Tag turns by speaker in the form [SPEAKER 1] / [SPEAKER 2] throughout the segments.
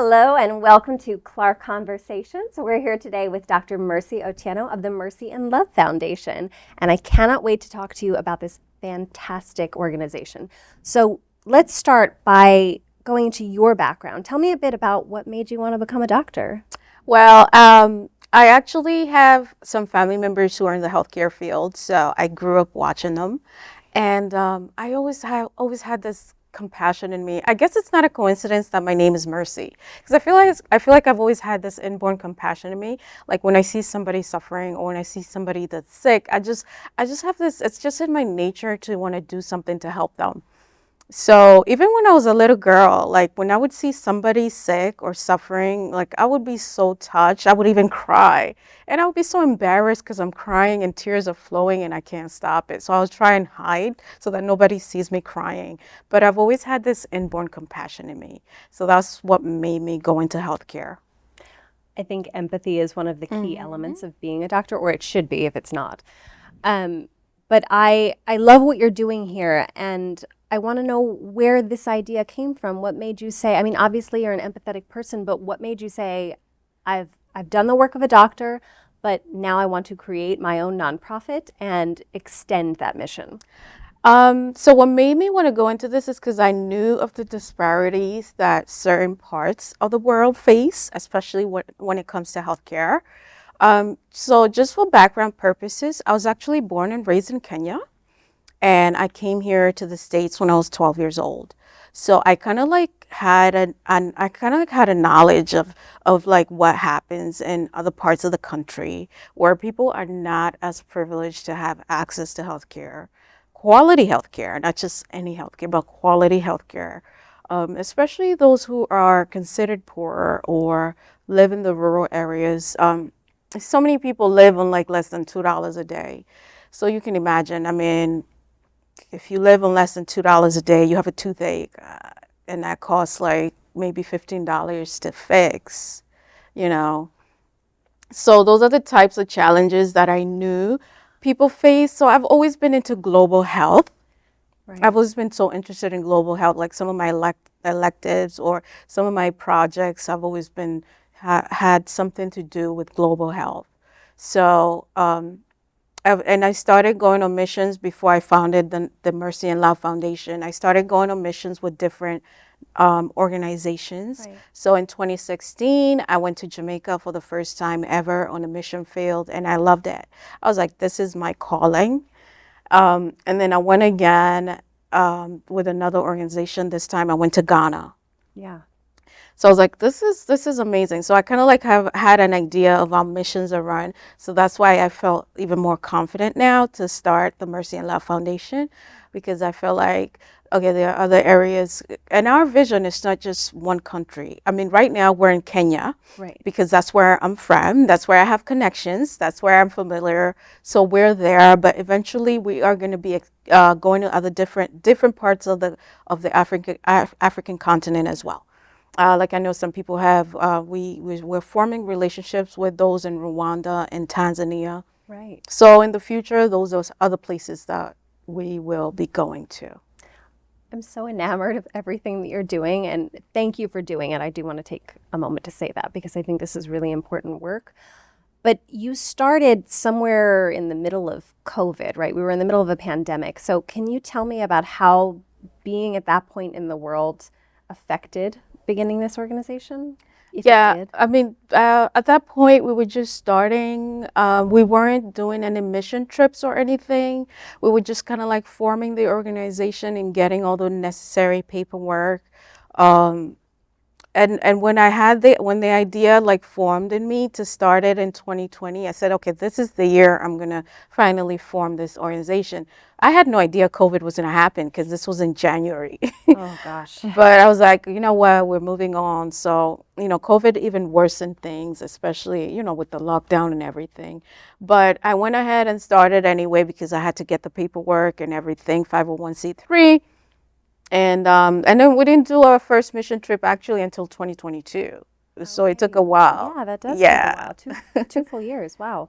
[SPEAKER 1] Hello and welcome to Clark Conversations. We're here today with Dr. Mercy Otieno of the Mercy and Love Foundation, and I cannot wait to talk to you about this fantastic organization. So let's start by going to your background. Tell me a bit about what made you want to become a doctor.
[SPEAKER 2] Well, I actually have some family members who are in the healthcare field, so I grew up watching them, and I always had this compassion in me. I guess it's not a coincidence that my name is Mercy, because I feel like I've always had this inborn compassion in me. Like when I see somebody suffering or when I see somebody that's sick, I just have this. It's just in my nature to want to do something to help them. So even when I was a little girl, like when I would see somebody sick or suffering, like I would be so touched. I would even cry. And I would be so embarrassed because I'm crying and tears are flowing and I can't stop it. So I was trying to hide so that nobody sees me crying. But I've always had this inborn compassion in me. So that's what made me go into healthcare.
[SPEAKER 1] I think empathy is one of the key elements of being a doctor, or it should be if it's not. But I love what you're doing here, and I want to know where this idea came from. What made you say, I mean, obviously you're an empathetic person, but what made you say, I've done the work of a doctor, but now I want to create my own nonprofit and extend that mission?
[SPEAKER 2] So what made me want to go into this is because I knew of the disparities that certain parts of the world face, especially when it comes to healthcare. So just for background purposes, I was actually born and raised in Kenya, and I came here to the States when I was 12 years old. So I kind of like had I kind of like had a knowledge of like what happens in other parts of the country where people are not as privileged to have access to healthcare, quality healthcare, not just any healthcare, but quality healthcare. Especially those who are considered poor or live in the rural areas. So many people live on like less than $2 a day. So you can imagine, I mean, if you live on less than $2 a day, you have a toothache, and that costs like maybe $15 to fix, you know. So those are the types of challenges that I knew people face. So I've always been into global health.
[SPEAKER 1] Right.
[SPEAKER 2] I've always been so interested in global health, like some of my electives or some of my projects. I've always been had something to do with global health. So and I started going on missions before I founded the Mercy and Love Foundation. I started going on missions with different organizations.
[SPEAKER 1] Right.
[SPEAKER 2] So in 2016, I went to Jamaica for the first time ever on a mission field, and I loved it. I was like, this is my calling. And then I went again with another organization. This time I went to Ghana.
[SPEAKER 1] Yeah.
[SPEAKER 2] So I was like, this is amazing. So I kind of like have had an idea of our missions around. So that's why I felt even more confident now to start the Mercy and Love Foundation, because I feel like, okay, there are other areas, and our vision is not just one country. I mean, right now we're in Kenya,
[SPEAKER 1] Right.
[SPEAKER 2] because that's where I'm from. That's where I have connections. That's where I'm familiar. So we're there, but eventually we are going to be going to other different parts of the African continent as well. Like I know some people have, we're forming relationships with those in Rwanda and Tanzania.
[SPEAKER 1] Right.
[SPEAKER 2] So in the future, those are other places that we will be going to.
[SPEAKER 1] I'm so enamored of everything that you're doing, and thank you for doing it. I do want to take a moment to say that because I think this is really important work. But you started somewhere in the middle of COVID, right? We were in the middle of a pandemic. So can you tell me about how being at that point in the world affected beginning this organization? If it
[SPEAKER 2] Yeah,
[SPEAKER 1] did?
[SPEAKER 2] I mean, at that point, we were just starting. We weren't doing any mission trips or anything. We were just kind of like forming the organization and getting all the necessary paperwork. Um, and when the idea like formed in me to start it in 2020, I said, okay, this is the year I'm gonna finally form this organization. I had no idea COVID was gonna happen because this was in January.
[SPEAKER 1] Oh gosh.
[SPEAKER 2] But I was like, you know what, we're moving on. So, you know, COVID even worsened things, especially, you know, with the lockdown and everything. But I went ahead and started anyway because I had to get the paperwork and everything, 501(c)(3). And then we didn't do our first mission trip actually until 2022. So it took a while.
[SPEAKER 1] Yeah, that does take a
[SPEAKER 2] Yeah.
[SPEAKER 1] while. Two full years. Wow.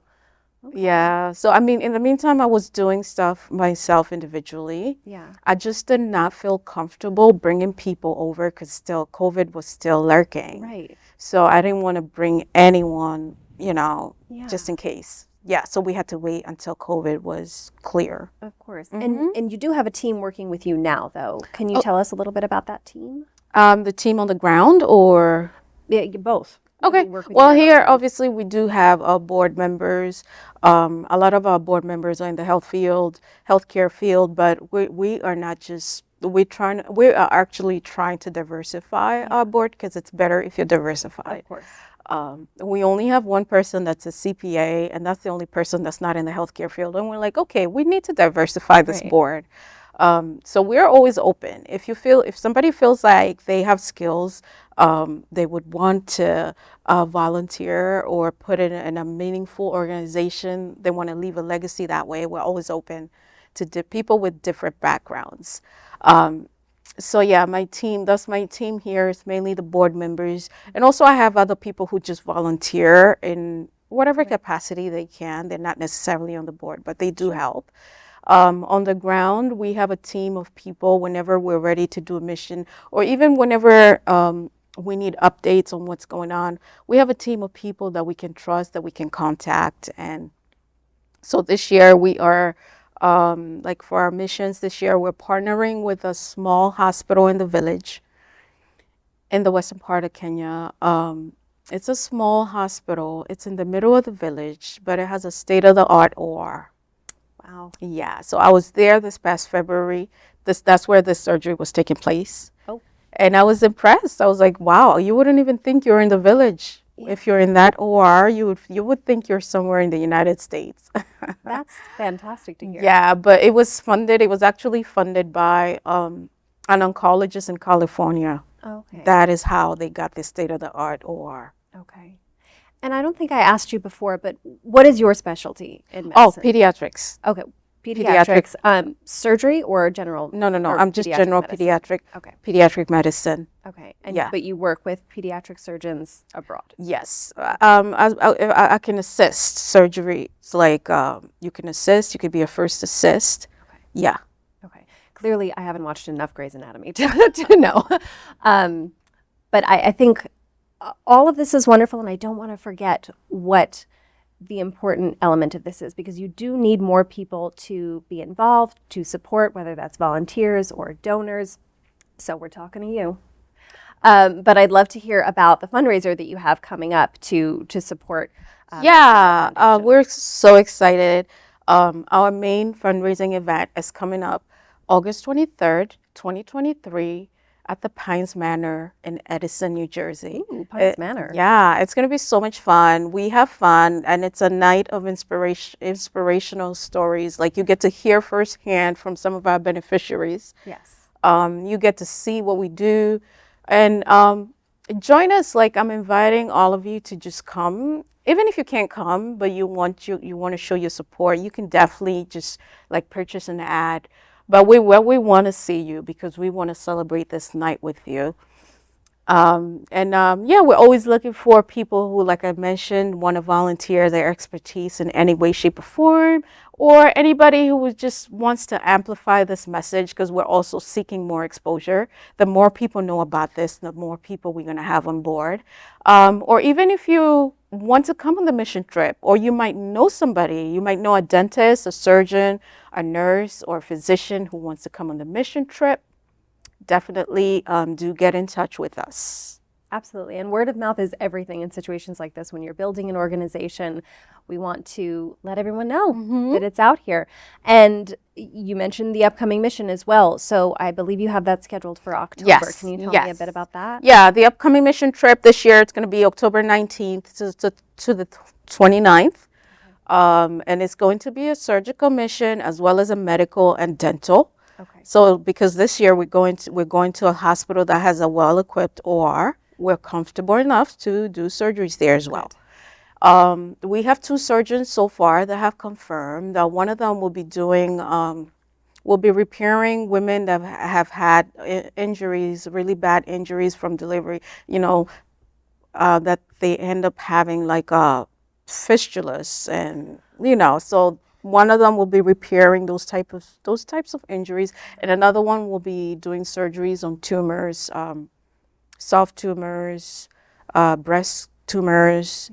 [SPEAKER 2] Yeah. So, I mean, in the meantime, I was doing stuff myself individually.
[SPEAKER 1] Yeah.
[SPEAKER 2] I just did not feel comfortable bringing people over because still COVID was still lurking.
[SPEAKER 1] Right.
[SPEAKER 2] So I didn't want to bring anyone,
[SPEAKER 1] Yeah.
[SPEAKER 2] just in case. Yeah. So we had to wait until COVID was clear.
[SPEAKER 1] Of course.
[SPEAKER 2] Mhm.
[SPEAKER 1] And you do have a team working with you now, though. Can you
[SPEAKER 2] Oh,
[SPEAKER 1] tell us a little bit about that team?
[SPEAKER 2] the team on the ground or?
[SPEAKER 1] Yeah, both.
[SPEAKER 2] Okay.
[SPEAKER 1] We work with
[SPEAKER 2] Well,
[SPEAKER 1] you.
[SPEAKER 2] here, obviously, we do have board members. A lot of our board members are in the healthcare field, but we are not just, we are actually trying to diversify our board because it's better if you're diversified.
[SPEAKER 1] Of course.
[SPEAKER 2] We only have one person that's a CPA, and that's the only person that's not in the healthcare field. And we're like, okay, we need to diversify this
[SPEAKER 1] Right.
[SPEAKER 2] board. So we're always open. If somebody feels like they have skills, they would want to volunteer or put it in a meaningful organization, they want to leave a legacy that way, we're always open to people with different backgrounds. So yeah, that's my team here. It's mainly the board members. And also I have other people who just volunteer in whatever capacity they can. They're not necessarily on the board, but they do help. On the ground, we have a team of people whenever we're ready to do a mission, or even whenever we need updates on what's going on. We have a team of people that we can trust, that we can contact. And so this year we are, like for our missions this year, we're partnering with a small hospital in the village in the western part of Kenya. It's a small hospital. It's in the middle of the village, but it has a state-of-the-art OR.
[SPEAKER 1] Wow.
[SPEAKER 2] Yeah, so I was there this past February. That's where the surgery was taking place.
[SPEAKER 1] Oh.
[SPEAKER 2] And I was impressed. I was like, wow, you wouldn't even think you're in the village.
[SPEAKER 1] Yeah.
[SPEAKER 2] If you're in that OR, you would think you're somewhere in the United States.
[SPEAKER 1] That's fantastic to hear.
[SPEAKER 2] Yeah, but it was actually funded by an oncologist in California.
[SPEAKER 1] Okay.
[SPEAKER 2] That is how they got the state-of-the-art OR.
[SPEAKER 1] Okay. And I don't think I asked you before, but what is your specialty in
[SPEAKER 2] Oh,
[SPEAKER 1] medicine?
[SPEAKER 2] pediatrics.
[SPEAKER 1] Okay. Pediatrics. Surgery or general?
[SPEAKER 2] No.
[SPEAKER 1] or
[SPEAKER 2] I'm just
[SPEAKER 1] pediatric
[SPEAKER 2] general
[SPEAKER 1] medicine?
[SPEAKER 2] pediatric medicine.
[SPEAKER 1] Okay. And,
[SPEAKER 2] Yeah.
[SPEAKER 1] But you work with pediatric surgeons abroad?
[SPEAKER 2] Yes, I can assist surgery. It's like you can assist. You could be a first assist.
[SPEAKER 1] Okay.
[SPEAKER 2] Yeah.
[SPEAKER 1] Okay. Clearly, I haven't watched enough Grey's Anatomy to know. But I think all of this is wonderful, and I don't want to forget what the important element of this is, because you do need more people to be involved, to support, whether that's volunteers or donors. So we're talking to you. But I'd love to hear about the fundraiser that you have coming up to support.
[SPEAKER 2] Yeah,
[SPEAKER 1] the foundation.
[SPEAKER 2] we're so excited. Our main fundraising event is coming up August 23rd, 2023 at the Pines Manor in Edison, New Jersey.
[SPEAKER 1] Ooh, Pines Manor.
[SPEAKER 2] Yeah, it's going to be so much fun. We have fun, and it's a night of inspirational stories. Like you get to hear firsthand from some of our beneficiaries.
[SPEAKER 1] Yes.
[SPEAKER 2] You get to see what we do, and join us. Like I'm inviting all of you to just come. Even if you can't come, but you want to show your support, you can definitely just like purchase an ad. But we want to see you because we want to celebrate this night with you. Yeah, we're always looking for people who, like I mentioned, want to volunteer their expertise in any way, shape, or form, or anybody who just wants to amplify this message, because we're also seeking more exposure. The more people know about this, the more people we're going to have on board. Or even if you want to come on the mission trip, or you might know somebody, you might know a dentist, a surgeon, a nurse, or a physician who wants to come on the mission trip, definitely do get in touch with us.
[SPEAKER 1] Absolutely. And word of mouth is everything in situations like this. When you're building an organization, we want to let everyone know that it's out here. And you mentioned the upcoming mission as well. So I believe you have that scheduled for October.
[SPEAKER 2] Yes.
[SPEAKER 1] Can you tell me a bit about that?
[SPEAKER 2] Yeah, the upcoming mission trip this year, it's going to be October 19th to the 29th. And it's going to be a surgical mission as well as a medical and dental.
[SPEAKER 1] Okay.
[SPEAKER 2] So because this year we're going to a hospital that has a well-equipped OR, we're comfortable enough to do surgeries there as well. We have 2 surgeons so far that have confirmed that one of them will be doing, will be repairing women that have had injuries, really bad injuries from delivery, that they end up having like fistulas and So one of them will be repairing those types of injuries, and another one will be doing surgeries on tumors, soft tumors, breast tumors,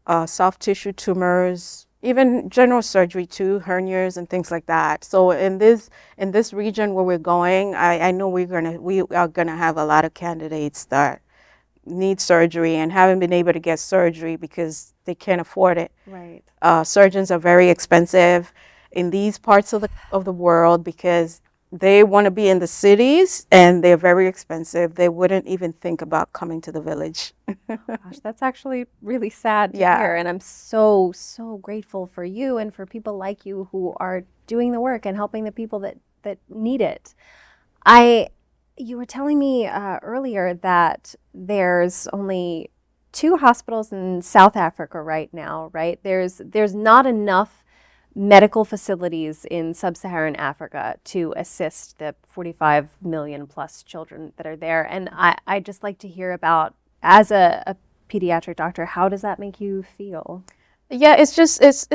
[SPEAKER 1] Yeah.
[SPEAKER 2] soft tissue tumors, even general surgery too, hernias and things like that. So in this region where we're going, I know we are gonna have a lot of candidates that need surgery and haven't been able to get surgery because they can't afford it.
[SPEAKER 1] Right.
[SPEAKER 2] Surgeons are very expensive in these parts of the world because they want to be in the cities and they're very expensive. They wouldn't even think about coming to the village.
[SPEAKER 1] Gosh, that's actually really sad to
[SPEAKER 2] Yeah.
[SPEAKER 1] hear. And I'm so, so grateful for you and for people like you who are doing the work and helping the people that need it. You were telling me earlier that there's only 2 hospitals in South Africa right now, right? There's not enough medical facilities in sub-Saharan Africa to assist the 45 million plus children that are there. And I just like to hear about, as a pediatric doctor, how does that make you feel?
[SPEAKER 2] Yeah, it's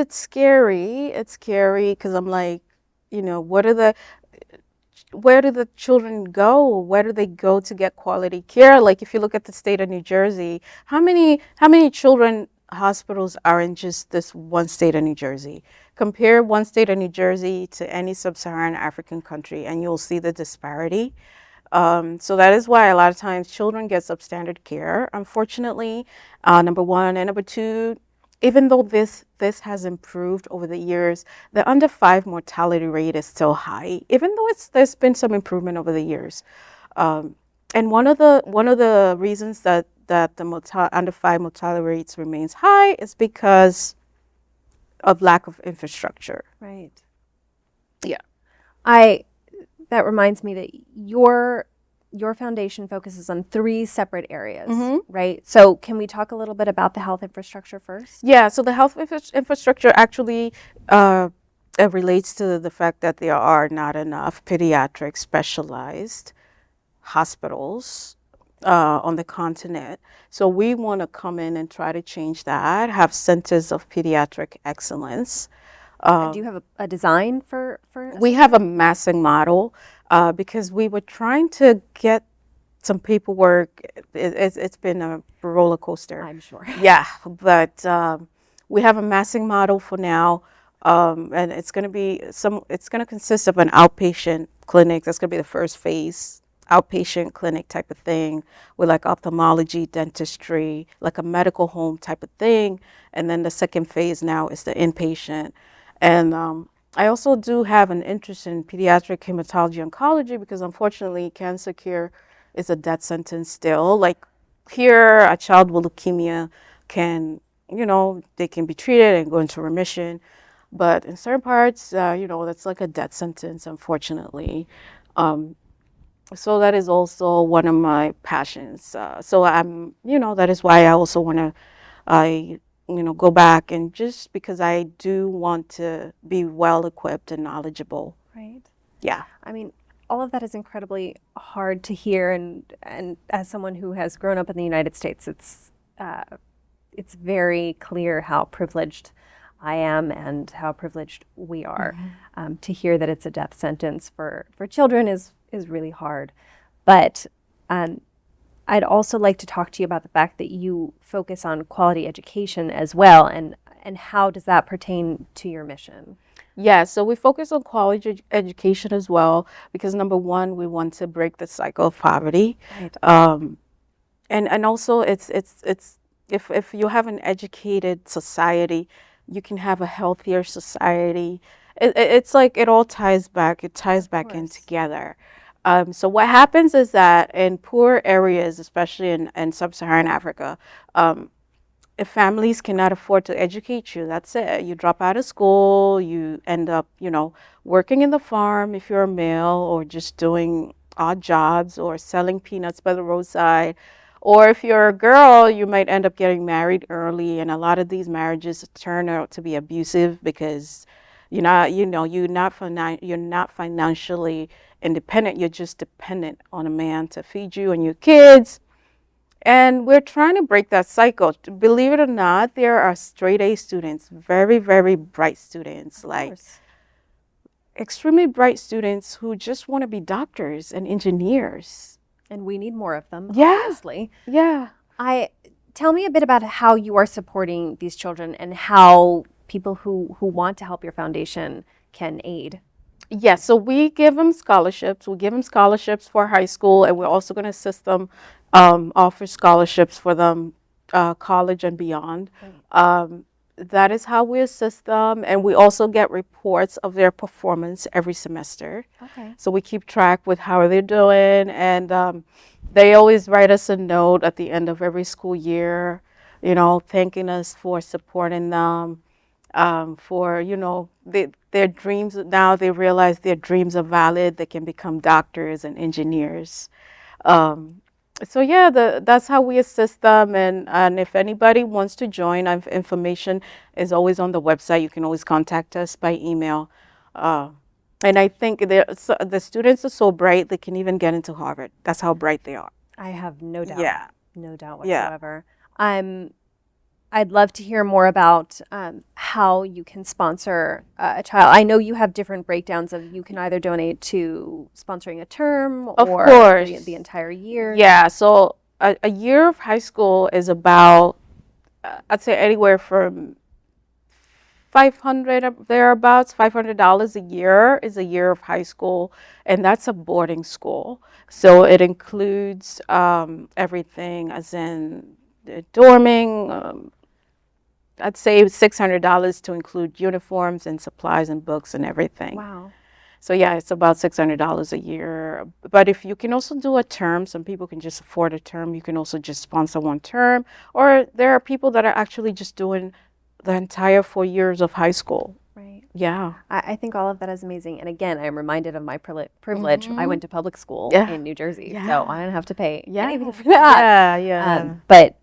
[SPEAKER 2] scary. It's scary because I'm like, where do the children go? Where do they go to get quality care? Like if you look at the state of New Jersey, how many children hospitals are in just this one state of New Jersey? Compare one state of New Jersey to any sub-Saharan African country, and you'll see the disparity. So that is why a lot of times children get substandard care, unfortunately, number one. And number two, even though this has improved over the years, the under 5 mortality rate is still high, even though there's been some improvement over the years. Um, and one of the reasons that the under 5 mortality rates remains high is because of lack of infrastructure.
[SPEAKER 1] Right.
[SPEAKER 2] Yeah.
[SPEAKER 1] I That reminds me that your foundation focuses on 3 separate areas,
[SPEAKER 2] Mhm.
[SPEAKER 1] right? So can we talk a little bit about the health infrastructure first?
[SPEAKER 2] Yeah, so the health infrastructure actually relates to the fact that there are not enough pediatric specialized hospitals on the continent. So we want to come in and try to change that, have centers of pediatric excellence.
[SPEAKER 1] Do you have a design for
[SPEAKER 2] We have a massing model because we were trying to get some paperwork. It's been a roller coaster.
[SPEAKER 1] I'm sure.
[SPEAKER 2] Yeah, but we have a massing model for now, and it's going to be It's going to consist of an outpatient clinic. That's going to be the first phase, outpatient clinic type of thing, with like ophthalmology, dentistry, like a medical home type of thing. And then the second phase now is the inpatient. And I also do have an interest in pediatric hematology oncology because unfortunately, cancer care is a death sentence still. Like here, a child with leukemia can, they can be treated and go into remission. But in certain parts, that's like a death sentence, unfortunately. Um, so that is also one of my passions. That is why I also want to, go back and just because I do want to be well equipped and knowledgeable.
[SPEAKER 1] Right.
[SPEAKER 2] Yeah.
[SPEAKER 1] I mean, all of that is incredibly hard to hear, and as someone who has grown up in the United States, it's very clear how privileged I am and how privileged we are. To hear that it's a death sentence for children is really hard. But I'd also like to talk to you about the fact that you focus on quality education as well, and how does that pertain to your mission?
[SPEAKER 2] Yeah, so we focus on quality education as well because number one, we want to break the cycle of poverty.
[SPEAKER 1] Right.
[SPEAKER 2] And also it's if you have an educated society, you can have a healthier society. It's like it all ties back. It ties back in
[SPEAKER 1] course.
[SPEAKER 2] together. So what happens is that in poor areas, especially in sub-Saharan Africa, if families cannot afford to educate you, that's it. You drop out of school, you end up, working in the farm if you're a male, or just doing odd jobs or selling peanuts by the roadside. Or if you're a girl, you might end up getting married early, and a lot of these marriages turn out to be abusive because you're not financially independent. You're just dependent on a man to feed you and your kids. And we're trying to break that cycle. Believe it or not, there are straight A students, very, very bright students,
[SPEAKER 1] Of
[SPEAKER 2] like
[SPEAKER 1] course.
[SPEAKER 2] extremely bright students who just want to be doctors and engineers.
[SPEAKER 1] And we need more of them,
[SPEAKER 2] Yeah.
[SPEAKER 1] obviously.
[SPEAKER 2] Yeah.
[SPEAKER 1] Tell me a bit about how you are supporting these children and how people who want to help your foundation can aid.
[SPEAKER 2] Yes, so we give them scholarships. We give them scholarships for high school, and we're also going to assist them, offer scholarships for them, college and beyond. That is how we assist them, and we also get reports of their performance every semester.
[SPEAKER 1] Okay.
[SPEAKER 2] So we keep track with how they're doing, and they always write us a note at the end of every school year, thanking us for supporting them, for, their dreams. Now they realize their dreams are valid. They can become doctors and engineers. So yeah, that's how we assist them. And if anybody wants to join, information is always on the website. You can always contact us by email. And I think the students are so bright, they can even get into Harvard. That's how bright they are.
[SPEAKER 1] I have no doubt.
[SPEAKER 2] Yeah.
[SPEAKER 1] No doubt
[SPEAKER 2] Yeah.
[SPEAKER 1] whatsoever. I'd love to hear more about how you can sponsor a child. I know you have different breakdowns of you can either donate to sponsoring a term
[SPEAKER 2] Of
[SPEAKER 1] or
[SPEAKER 2] course.
[SPEAKER 1] the entire year.
[SPEAKER 2] Yeah, so a year of high school is about, I'd say anywhere from 500 thereabouts, $500 a year is a year of high school, and that's a boarding school. So it includes everything, as in dorming. I'd say $600 to include uniforms and supplies and books and everything.
[SPEAKER 1] Wow.
[SPEAKER 2] So yeah, it's about $600 a year. But if you can also do a term, some people can just afford a term. You can also just sponsor one term. Or there are people that are actually just doing the entire 4 years of high school.
[SPEAKER 1] Right.
[SPEAKER 2] Yeah.
[SPEAKER 1] I think all of that is amazing. And again, I'm reminded of my privilege. I went to public school
[SPEAKER 2] Yeah.
[SPEAKER 1] in New Jersey,
[SPEAKER 2] Yeah.
[SPEAKER 1] so I didn't have to pay
[SPEAKER 2] Yeah.
[SPEAKER 1] anything for that.
[SPEAKER 2] Yeah.
[SPEAKER 1] But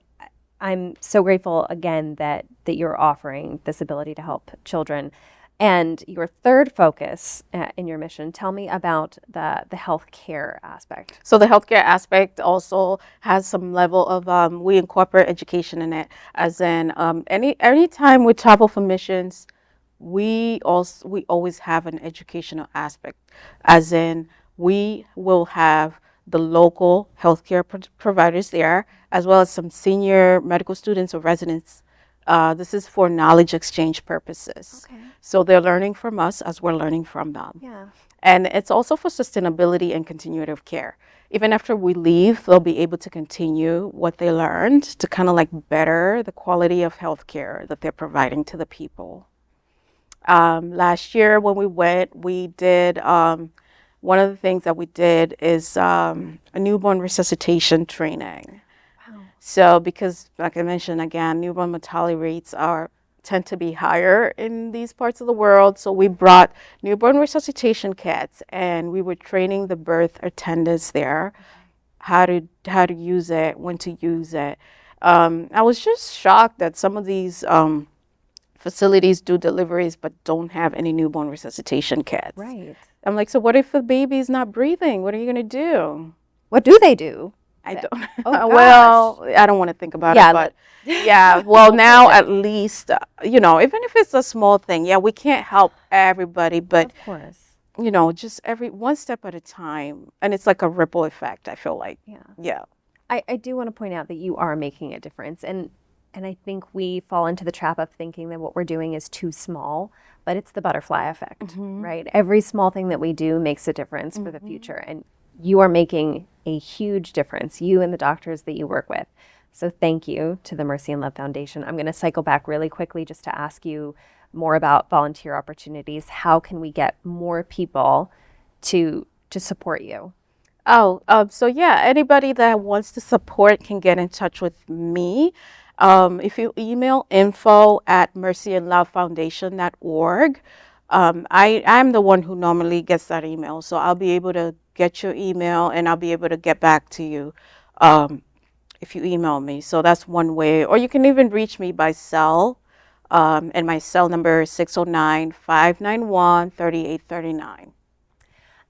[SPEAKER 1] I'm so grateful again that you're offering this ability to help children. And your third focus in your mission, tell me about the healthcare aspect.
[SPEAKER 2] So the healthcare aspect also has some level of, we incorporate education in it, as in any time we travel for missions, we always have an educational aspect, as in we will have the local healthcare providers there, as well as some senior medical students or residents. This is for knowledge exchange purposes.
[SPEAKER 1] Okay.
[SPEAKER 2] So they're learning from us as we're learning from them.
[SPEAKER 1] Yeah.
[SPEAKER 2] And it's also for sustainability and continuity of care. Even after we leave, they'll be able to continue what they learned to kind of like better the quality of healthcare that they're providing to the people. Last year when we went, we did, one of the things that we did is a newborn resuscitation training.
[SPEAKER 1] Wow.
[SPEAKER 2] So because, like I mentioned again, newborn mortality rates tend to be higher in these parts of the world. So we brought newborn resuscitation kits, and we were training the birth attendants there how to use it, when to use it. I was just shocked that some of these facilities do deliveries but don't have any newborn resuscitation kits.
[SPEAKER 1] Right.
[SPEAKER 2] I'm like, so what if the baby's not breathing? What are you going to do?
[SPEAKER 1] What do they do?
[SPEAKER 2] I don't.
[SPEAKER 1] Oh,
[SPEAKER 2] Well, I don't want to think about it, but yeah. Well, now at least, even if it's a small thing, yeah, we can't help everybody, but
[SPEAKER 1] Of course.
[SPEAKER 2] just every one step at a time, and it's like a ripple effect. I feel like,
[SPEAKER 1] Yeah.
[SPEAKER 2] yeah,
[SPEAKER 1] I do want to point out that you are making a difference, and I think we fall into the trap of thinking that what we're doing is too small, but it's the butterfly effect, right? Every small thing that we do makes a difference for the future, and you are making a huge difference, you and the doctors that you work with. So thank you to the Mercy and Love Foundation. I'm going to cycle back really quickly just to ask you more about volunteer opportunities. How can we get more people to support you?
[SPEAKER 2] So yeah, anybody that wants to support can get in touch with me. If you email info@mercyandlovefoundation.org, I'm the one who normally gets that email, so I'll be able to get your email and I'll be able to get back to you if you email me. So that's one way. Or you can even reach me by cell, and my cell number is 609-591-3839.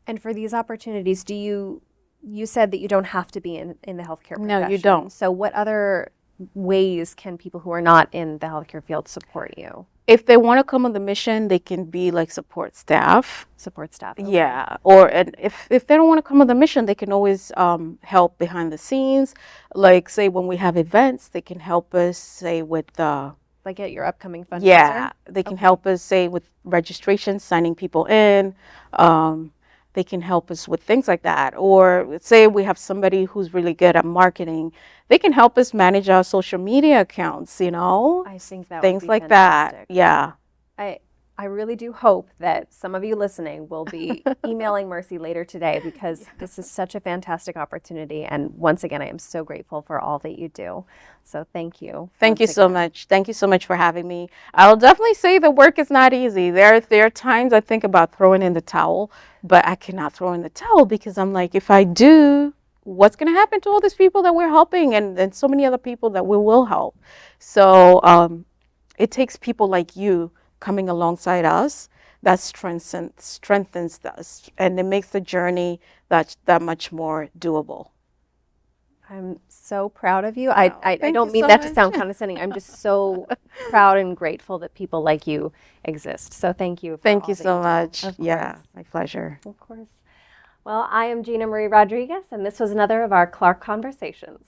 [SPEAKER 1] And for these opportunities, do you you said that you don't have to be in the healthcare profession.
[SPEAKER 2] No, you don't.
[SPEAKER 1] So what other ways can people who are not in the healthcare field support you?
[SPEAKER 2] If they want to come on the mission, they can be like support staff.
[SPEAKER 1] Support staff. Okay.
[SPEAKER 2] Yeah, or and if they don't want to come on the mission, they can always help behind the scenes. Like say when we have events, they can help us say with
[SPEAKER 1] Like at your upcoming fundraiser?
[SPEAKER 2] yeah, they can help us say with registration, signing people in. They can help us with things like that. Or say we have somebody who's really good at marketing, they can help us manage our social media accounts.
[SPEAKER 1] I think that
[SPEAKER 2] Things
[SPEAKER 1] would be
[SPEAKER 2] like
[SPEAKER 1] fantastic.
[SPEAKER 2] that. Yeah.
[SPEAKER 1] I really do hope that some of you listening will be emailing Mercy later today, because this is such a fantastic opportunity. And once again, I am so grateful for all that you do. So thank you.
[SPEAKER 2] Thank you
[SPEAKER 1] once
[SPEAKER 2] so
[SPEAKER 1] again.
[SPEAKER 2] much. Thank you so much for having me. I'll definitely say the work is not easy. There are times I think about throwing in the towel, but I cannot throw in the towel because I'm like, if I do, what's going to happen to all these people that we're helping and so many other people that we will help? So it takes people like you coming alongside us that strengthens us, and it makes the journey that much more doable.
[SPEAKER 1] I'm so proud of you.
[SPEAKER 2] Oh,
[SPEAKER 1] I
[SPEAKER 2] thank
[SPEAKER 1] don't
[SPEAKER 2] you
[SPEAKER 1] mean
[SPEAKER 2] so
[SPEAKER 1] that to
[SPEAKER 2] much.
[SPEAKER 1] sound condescending. I'm just so proud and grateful that people like you exist. So thank you. For
[SPEAKER 2] Thank
[SPEAKER 1] all
[SPEAKER 2] you
[SPEAKER 1] that
[SPEAKER 2] so
[SPEAKER 1] do.
[SPEAKER 2] much.
[SPEAKER 1] Of
[SPEAKER 2] Yeah,
[SPEAKER 1] course.
[SPEAKER 2] my pleasure.
[SPEAKER 1] Of course. Well, I am Gina Marie Rodriguez, and this was another of our Clark Conversations.